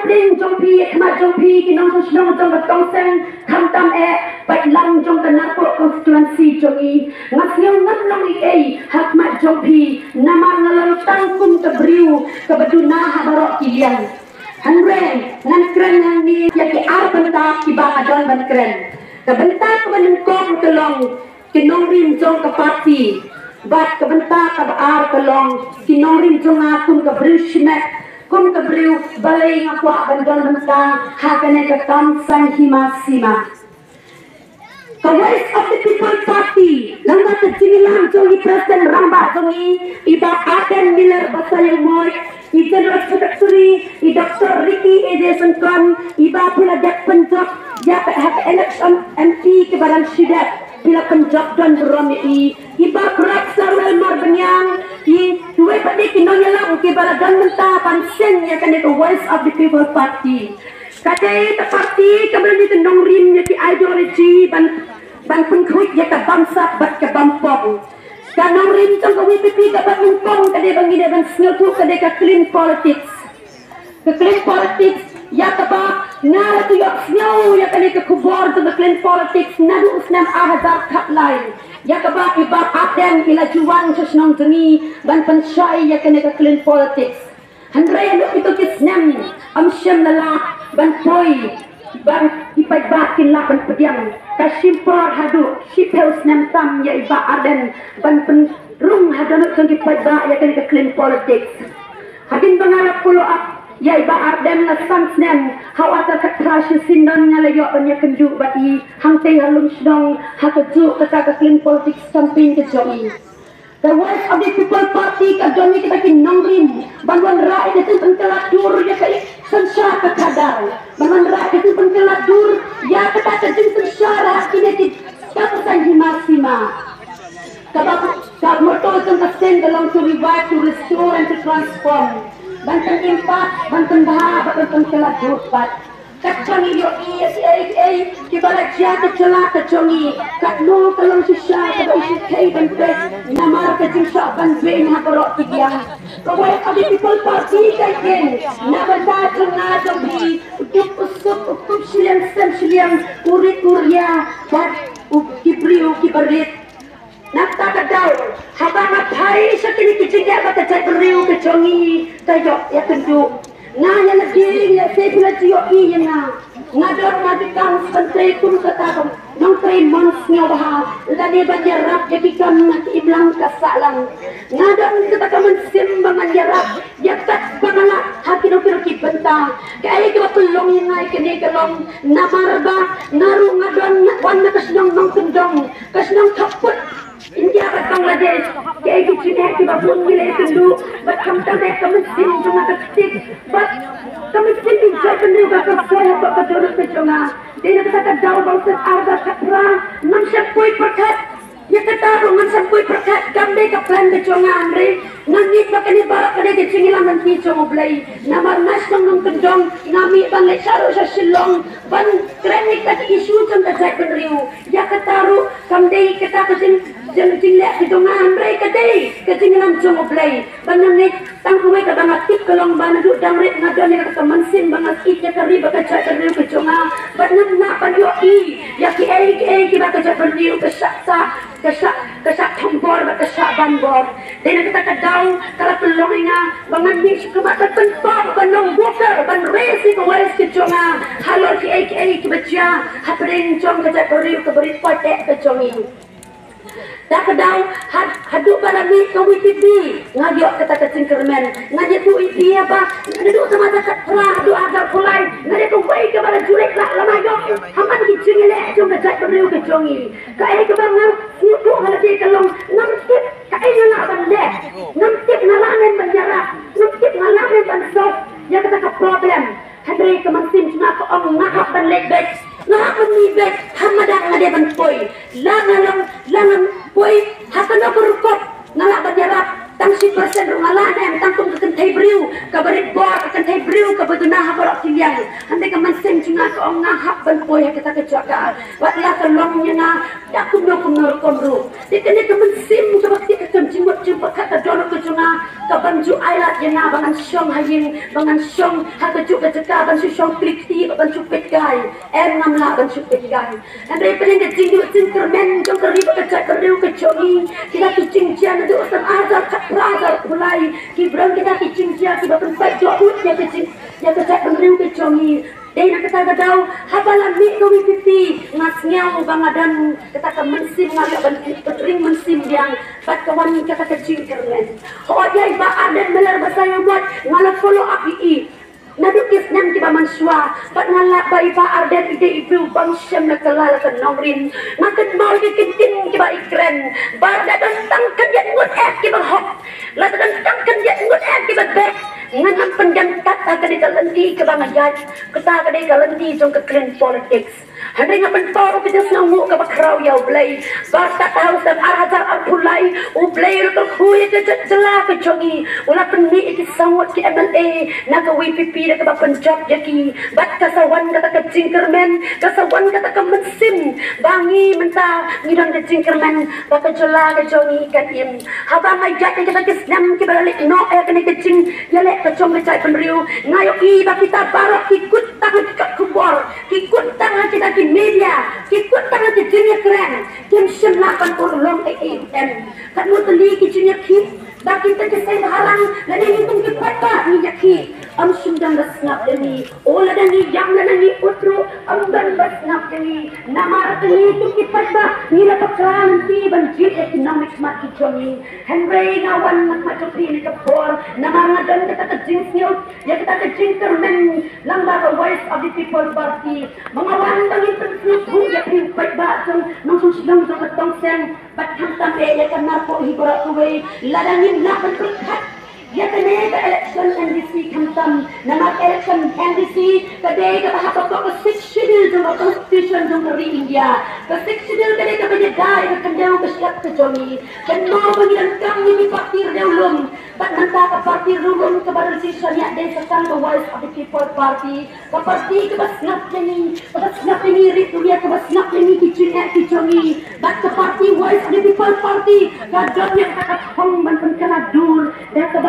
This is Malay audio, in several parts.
pling pling jong pi khmat jong pi kinong shnong jong batong sen kham tam e bai lang jong kana ko constituency jong i ngasnyong ngam long i ei hakmat jong pi nama ngalal tang kum ka briu ka baduna habaro kilian hanren ngan kren yang ni yaki ar bentak ki ba adon ban kren ka bentak ban kong kelong kinong rim jong ka parti bat ka bentak ka ar kelong kinong rim jong akum ka briu shmet kum ka briu balay nga kwa bandon banta hakane ka kam sang himasima the voice of the people party langa ta chinilang jongi president ramba jongi iba aten miller basayang moy i general secretary i dr ricky edison kon iba pula jak penjok ya hak election mp ke barang sidat pila penjok don romi iba kurak sarwel marbanyang i duwe padi kinonya lang ke baradan menta pansen ya kan the voice of the people party kadai ta party kabel ni nong rim ya ki ideology ban pengkuit ya ka bangsa bat ka bampong kanong rim tong ka WPP ka bat mungkong kadai bangi de ban snyotu kadai ka clean politics ka clean politics ya ka ba ngala tu yok snyo ya kadai ka kubor to the clean politics nadu usnam ahazar hotline ya ka ba iba aten ila juwan sa snong tuni ban pansyai ya kadai ka clean politics handray no ito kisnam am syam nala ban poi ban ipai bakin la ban pediang kasimpor hadu sipels nem tam ya iba arden ban pen rung hadano kang ipai ba ya kan clean politics hadin bangarap pulo up ya iba arden na sans nem hawata ka trash sindon ngalayo banya kendu bati hangteng halum sdong hakaju kata clean politics campaign ke jomi the voice of the people party ka jomi kita kin nongrim banwan rai itu pengkeladur ya kai sensya ka kadar banwan rai itu pengkeladur ya kata kajing sensara kini ki kapusan himasima kabab moto tong kasen dalam to revive to restore and to transform banten impact banten bah banten pengkeladur pat kacang iyo iya si ai kibala jata cela kacongi katno kalong sisya kada isi kay ban pe namar kajing sa ban be na borok tigyang kawai abi people party kayen na banda tuna dobi utup siliang siliang urit urya bat kibriu kibarit nakta kadaw habang mathai sa kinikijigya bata chay beriu kacongi tayo yakendu nanya lagi ya saya pula tiok iya na ngador ngadikang menteri kum kata nong teri manusia bah lagi banjarap jadi kam nanti iblang kasalang ngador kata kaman simbang banjarap ya tak bangala haki dokter ki bentang kaya kita tulong yang naik kini kalong namarba naru ngadon wan kasnong nong kendong kasnong kaput India kat Bangladesh, kaya kita kita pun milih dulu, but kami tak mesin cuma ketik, but kami sendiri juga juga kerja apa kedurus kecunga, dia kata jauh bangsa arga katra, nampak koi perkat, ya kata rungan sampai perkat, kami kaplan kecunga Andre, nangis makan ibarat kada kecingilan nanti cuma belai, nama nas nong kendong, nami bangai saru sasilong, ban krenik tadi isu cuma saya beriu, ya kata ru kami kata kesin jangan lihat di tengah Andre kadai ketinggalan cuma play banyak tangkumai kadang aktif kalau mana duduk damret ngadon yang kata mensin banget iknya kari bakaca kari kecunga banyak nak panjoi ya ki kita kaca perniu kesak tombor kesak banbor dan kita kadang kalau pelongnya banget ni suka terpentok banong water ban resi ke waris kecunga halor ki baca hapring cong kaca kari keberi patek kecongi tak kedau haduk barami kau pipi ngajak kata kacing kermen ngajak tu ipi apa ngajak sama tak terah adu agar kulai ngajak tu baik kepada julek lah lama jok haman kicing elek cuma cak beriu kecongi kai ke bangar situ halati kalong namtip kai nak bandek namtip ngalamen banjarah namtip ngalamen bansok ya kata problem hadri kemansin cuma ko ong ngahap ban lebek ngahap lebek hamadang ngade ban poi langan poi hatana berkop ngalak banjarap tang 10% rungalan tang tum kan thai briu ka barit bor kan thai briu ka baduna ha barok tiliang ande ka man sem chunga ka ong na hap ban poi ha kita ka jaga watla ka long nya na dak kum no kom ru tikane ka man sim ka bakti ka kam jimot jimot ka don ka chunga ka banju ailat nya na bangan syong hayin bangan syong ha ka ju ka jaka ban syong krikti ban ju pet gai nam la ban ju pet gai ande pening ka jindu intermen jong ka riba ka cak riu ka chongi kita tu cincian tu asal azar azar mulai kibrang kita ki cincian ki bapen pat jo ut ya ke cak riu ka chongi dei nak kata gadau habalan mi ko pipi ngas nyau bangadan kata ka mensim ngaga ban petring mensim yang pat kawan kata ka cingkermen ho ai ba aden melar basaya buat ngala follow up i Nadu kisnan kiba manswa pat ngala ba iba arden ide ibu bangsem na kalala kan nongrin makan mau kitin kiba ikren bar dadan tang kan ngut kiba hop la dadan tang kan ngut kiba bek ngan penjam kata ka di kalenti kiba ngajat kata ka di kalenti jong ka kren politics Hari ngapan toro kita senang ka bakrau ya ublay basta tahu sa arhazar arpulay ublay rukal kuya jala ka chongi wala pendi iki sawat ki MLA naga WPP na ka bapanjab yaki bat kasawan kata ka jingkermen kasawan kata ka mensim bangi menta ngidang ka jingkermen baka jala ka chongi katim haba may jat kita kisnam ki balalik no ay ka ka jing yale ka chong ka chay penriu ngayo iba kita barok ikut tangan ka kubor ikut tangan kita media kikut tangan ke dunia keren kim semlapan urlong em kat mutli ki dunia ki baki kita saya halang lada hitung ke pata ni yaki am sundang basnap deni o lada ni jam lada ni utru am ban basnap deni nama ratni tu ki pata ni la pakran ti banjit economics mat ki jongi henry ngawan mat chopi ni ka por nama ngadan kita ke jing news ya kita ke jing termen lamba the voice of the people party mengawan bagi terus ya pri pata jong nong sung jong tong sen bat tham tam e ya kan narko hibora tuwe lada ni na berkat ya kene ke election NDC kamtam nama election NDC kade ke bahasa ko 6 schedule jong constitution jong dari India ke 6 schedule kade ke bejai ke kendau ke siap ke jongi keno pengiran kami di parti deulum bat nanta ke parti rulum ke badan sisa ya de sekan the voice of the people party ke parti ke basnap ni rit dunia ke basnap ni ki jongi bat ke parti voice of the people party kadon yang kata hong ban penkana dur dan ke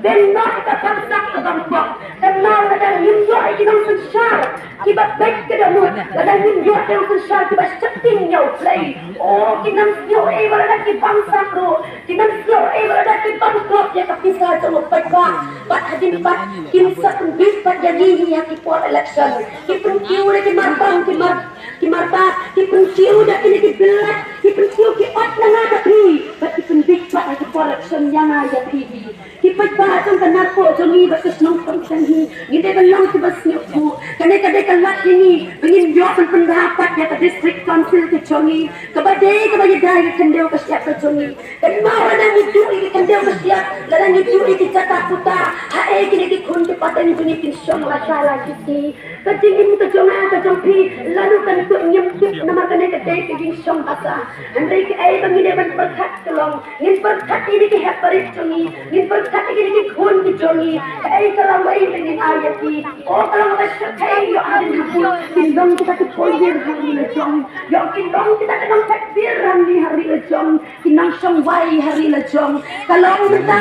Benno kita pangsak ke bangkok kenal kadang himjo iki nang sensar kibat baik ke dalam kadang himjo yang sensar kibat setting nyau play oh kinam sio wala ki pangsak ro kinam sio wala ki bangkok ya kapisa jong pagka bat hadin bat kimsa bis pat jadi ya ki for election ki pungkiu ki marbang ki marba ki pungkiu da ki bilat ki pungkiu ki ot na ngada pri bat ki pungkiu pat ki for election yang ya TV kipat bahasang kanar ko jongi bakas nong pangsangi gide balang ki basnya ko kane kade kalat ini pengin jokan pendapat ya ke district council ke jongi kabade kabade dai kendeu ke siap ke jongi dan mau ada itu ini kendeu ke siap dan itu ini cata puta hae kini ki kun ke patan ini ki song la sala kiti kadingin ke jonga ke jompi lalu kan ku nyem nama kane kade ki song basa andre ki ai bangide ban berkat tolong ngin berkat ini ki haparit jongi ngin berkat ini khun ki jongi ai kalau ai dengan ayati oh kalau kita kai yo adin hapu kindong kita ke polir hari le jong yo kindong kita ke nong takbir hari le jong kinang song wai hari le jong kalau kita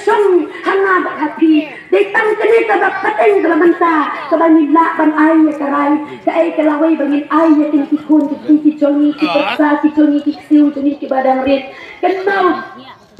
song hanga happy datang kene ka bakateng ka manta ka banila ban ai ka rai ka ai ka lawai bangin ai ya ki khun ki jongi ki persa ki jongi ki siu jongi ki badang rit kan mau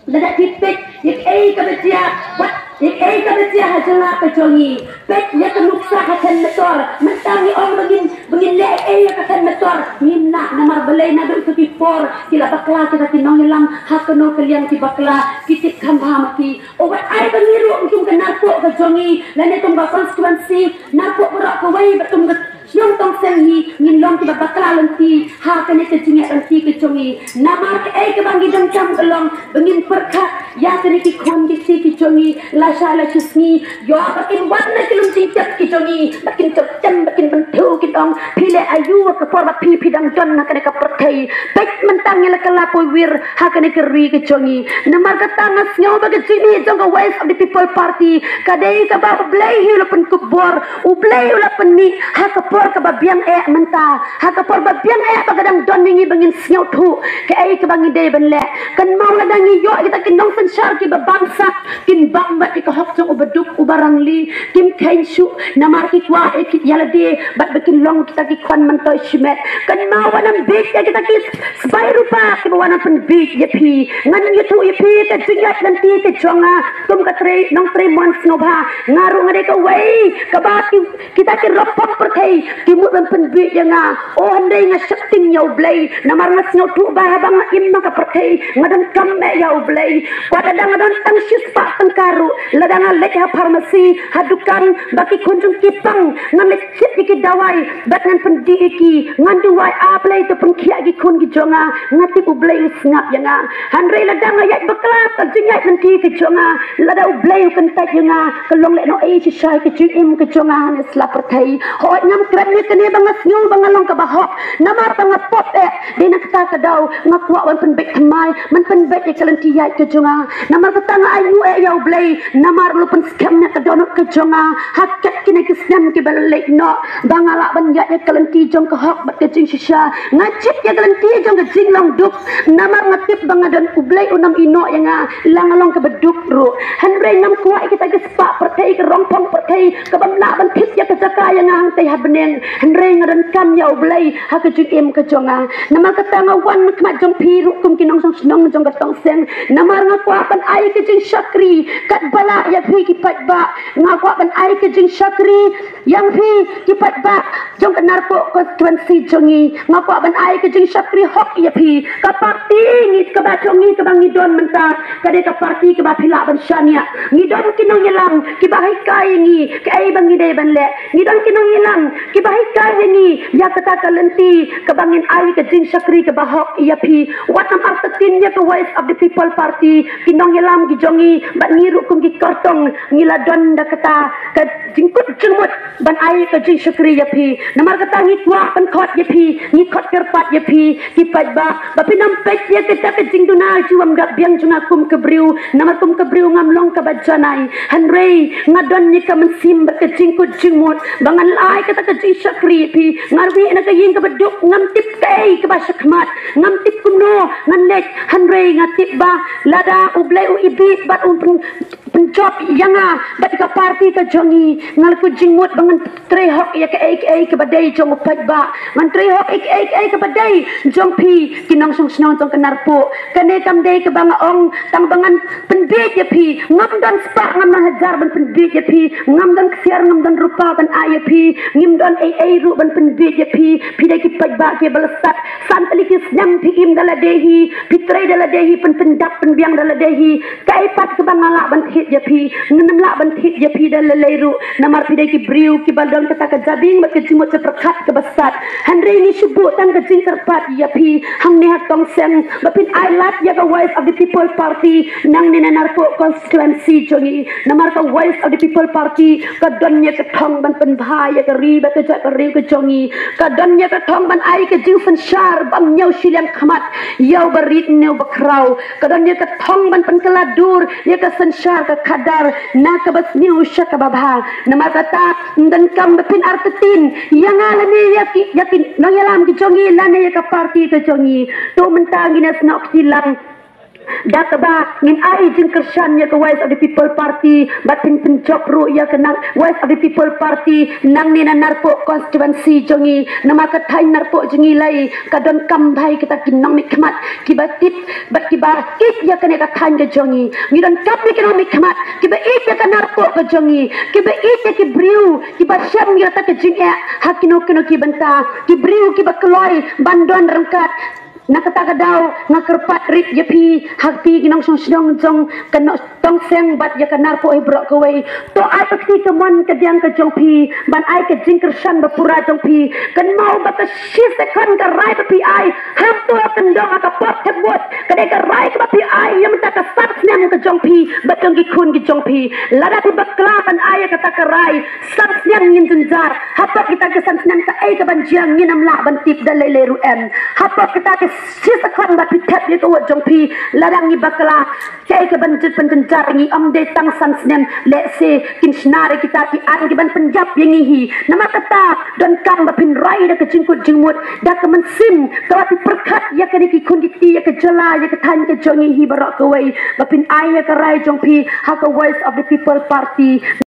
lada tipik yak ai ka betia wat yak ai ka betia hajala ka jongi pek ya ka nuksa ka kan motor mentangi on bangin le ai ka kan motor minna namar balai na do ki for kila bakla kita tinong ilang hakono kalian ki bakla kitik khamba mati o wat ai bangiru kum ka narko ka jongi lane tum ba constituency narko pura ko wai batum Siang tong sengi ngilong ki bakla lanti ha kane ke jinga lanti ke jongi namar ke ai ke bangi dang cam kelong bengin perkat ya kane ki khon ki jongi la sala chisni yo bakin wat na kilum cicap ki jongi bakin cep cem bakin bentu ki dong le ayu ka por ba pi dang don na ka ka perthai pek mentang le kala poi wir ha ka ne ka ri ke chongi namar ka tanga snyo ba ke chini jong ka wise of the people party ka dei ka ba blai hi le pen kubor u blai le pen ni ha ka por ka ba biang menta ha ka por ba biang ba kadang don ni bangin snyo thu ke ai ka bangi dei ben le kan mau la dang yo kita kin nong sensar ki ba bangsa kin bang ba ka hok jong ubaduk ubarang li kim kain shu namar ki kwa ek yala de bat bikin long kita ki kwan man toy shimet kan mau wanam big ya kita ki spai rupa ki wanam pen big ya pi ngan yu thu ya pi ka jingat dan ti ke chonga tum ka tre nong tre mon snobha ngaru ngade ka wei ka ba ki kita ki ropok perthai ki mu ban pen big ya nga o hande nga shakting yau blai namar nga snyo thu ba bang im ma ka perthai ngadan kam me yau blai kwada dang don tang shis pa tang karu ladang lek ha pharmacy hadukan baki kunjung kipang ngamet chip ki dawai batnan pendi ki ngandu wai aplay to pengkia ki kun ki jonga ngati ublay usngap yanga hanre ladang ayat beklap kan jingat nanti ki jonga lada ublay kan tak yanga kelong lek no ai si sai ki jim ki jonga hanes la perthai ho nyam krem ni kene bangas nyung bangalong ka bahok namar pangapot dina kata ka daw ngakwa wan pen bek thamai man pen bek ki kalanti yai ki jonga namar katanga ayu ya ublay namar lu pen scam na ka donut ki jonga hakat kini kisnan ki balik no bangala banyak ya kalanti jong ka hok bat ke jing shisha ngacip ya kalanti jong ke jing long duk namar ngatip bangadan ublay unam ino yang langalong ke beduk ru hanre nam kuai kita ke spa perthai ke rompong perthai ke bamla ban thip ya ke jaka yang hang teh habnen hanre ngadan kam ya ublay ha ke jing em ke jonga namar kata ngawan mat jong piru kum kinong song snong jong ka tong seng namar ngakwa ban ai ke jing syakri kat bala ya pi ki pat ba ngakwa ban ai ke jing syakri yang pi kipat ba jong narko konstituensi jongi ngapa ban ai ke jing syakri hok ya pi ka parti ni ka ba jongi ka bangi don menta ka de ka parti ka ba phila ban shania ni don kinong yelang ki ba hai kai ni ke ai bangi de ban le ni don kinong yelang ki ba hai kai ni ya kata ka lenti ka bangin ai ke jing syakri ka ba hok ya pi watam artatin ya ka wise of the people party kinong yelang ki jongi ba ngiru kum ki kortong ngila don da kata ka jingkut jengmut ban ai ka jing syakri ya pi namar kata ngitwa pan khot ya pi ngikot kerpat ya pi kipat ba pinam pet ya kita ke jing duna juam dak biang juna kum kebriu namar kum kebriu ngam long ka bajanai hanre ngadon ni ka mensim ba ke jingkut jengmut bangan ai kata ke jing syakri pi ngarwi na ka yin ka beduk ngam tip kai ka ba syakmat ngam tip kuno nganek hanre ngatip ba lada ublai u ibit bat penjob yanga bat ka parti ka jongi ngal ku jingmut bangan tre hok ya ke ai ke badai jong pat ba ngan tre hok ai ke badai jong pi kinong song snon tong kenarpo kane kam dei ke bang ong tang bangan pendit ya pi ngam dan spa ngam na hajar ban pendit ya pi ngam dan ksiar ngam dan rupa ban ai pi ngim dan ai ru ban pendit ya pi dai ki pat ba ke balasat santali ki snam pi im dala dehi pi tre dala dehi pen pendak pen biang dala dehi kai pat ke bang ala ban thit ya pi ngnam la ban thit ya pi dala leiru namar pi dai ki briu ki baldon kata ka jabing mat ke jimot se perkat ke besat hanre ni syubu tang ke jing terpat ya pi hang ne hat tong sen bapin I lat ya ka wise of the people party nang ne narko constituency jongi namar ka wise of the people party ka donnya ke thong ban pen bha ya ka ri ba ke ja ka ri ke jongi ka donnya ke thong ban ai ke jing san shar bam nyau shiliam khamat yau barit neu bakrau ka donnya ke thong ban pen kaladur ya ka san shar ka khadar na ka bas niu shaka babha namar kata dan kam bapin artetin yang alani yakin nang yalam ki jongi lane ya ka parti ke jongi to mentang ina snok silang Dakaba ngin ai jing kersan ya ke wise of the people party batin penjok ru ya ke nang wise of the people party nang ni narpo constituency jongi nama ka thai narpo jongi lai kadon kam bhai kita kinong mikmat kibatit bat kiba ik ya ke ka thai ke jongi ni don kap ni kinong mikmat kiba ik ya ke narpo ke jongi kiba ik ya ke briu kiba syam ya ta ke jing ya hakino kino ki banta ki briu kiba kloi bandon rangkat nakatagadaw nga kerpat rip yapi hakti ginong song jong kano tong seng bat ya kanar po ibro kawai to ai pakti kamon kadyang ka jong pi ban ai ka jingker shan ba pura jong pi kan mau ba ka shi se kan ka rai pa pi ai ham to kan dong ka pot te bot ka de ka rai ka pi ai yam ta ka sat nem ka jong pi ba jong gi kun gi jong pi lada pi bakla ban ai ka ta ka rai sat nem ngin junjar hapa kita ka san nem ka ai ka ban jiang nginam la ban tip dalai le ru em hapa kita ka shi se kan ba pi tap ye ko jong pi ladang ni bakla kai ka ban jit ban junjar ngi am de tang san nem le se kin snare kita ki an ki ban penjap yang hi nama kata don kam ba pin rai da ka jingkut jingmut da ka man sim ka ti perkat ya ka ki kun ki ya ka jala ya ka tan ka jongi hi barak ka wai ba pin ai ya ka rai jong pi ha ka voice of the people party